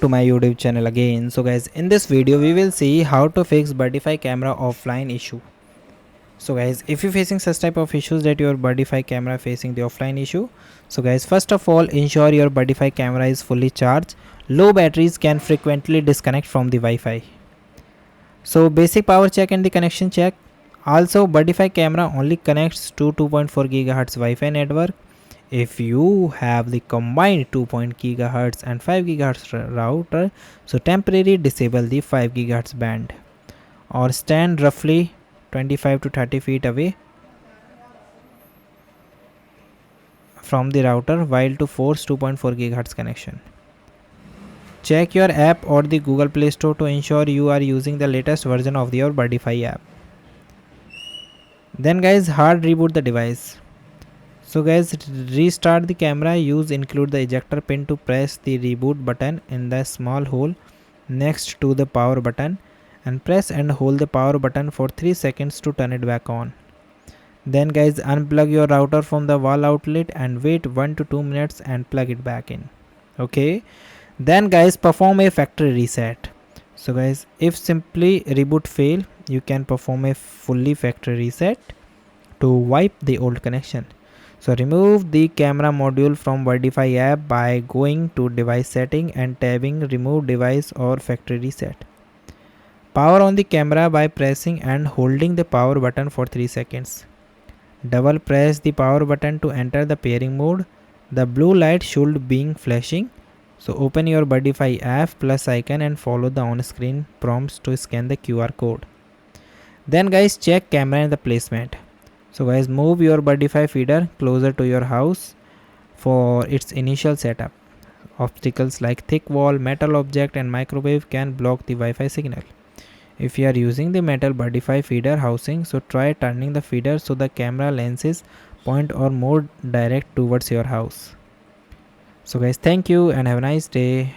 to my YouTube channel again. So guys, in this video we will see how to fix Birdfy camera offline issue. So guys, if you're facing such type of issues that your Birdfy camera facing the offline issue, so guys, first of all, ensure your Birdfy camera is fully charged. Low batteries can frequently disconnect from the Wi-Fi. So basic power check and the connection check. Also, Birdfy camera only connects to 2.4 GHz Wi-Fi network. If you have the combined 2 GHz and 5 GHz router, so temporarily disable the 5 GHz band or stand roughly 25 to 30 feet away from the router while to force 2.4 GHz connection. Check your app or the Google Play Store to ensure you are using the latest version of your Birdfy app. Then guys, hard reboot the device. So guys, restart the camera. Include the ejector pin to press the reboot button in the small hole next to the power button and press and hold the power button for 3 seconds to turn it back on. Then guys, unplug your router from the wall outlet and wait 1 to 2 minutes and plug it back in. Okay. Then guys, perform a factory reset. So guys, if simply reboot fail, you can perform a fully factory reset to wipe the old connection. So remove the camera module from Birdfy app by going to device setting and tabbing remove device or factory reset. Power on the camera by pressing and holding the power button for 3 seconds. Double press the power button to enter the pairing mode. The blue light should be flashing. So open your Birdfy app plus icon and follow the on-screen prompts to scan the QR code. Then guys, check camera and the placement. So guys, move your Birdfy feeder closer to your house for its initial setup. Obstacles like thick wall, metal object and microwave can block the Wi-Fi signal. If you are using the metal Birdfy feeder housing, so try turning the feeder so the camera lenses point or more direct towards your house. So guys, thank you and have a nice day.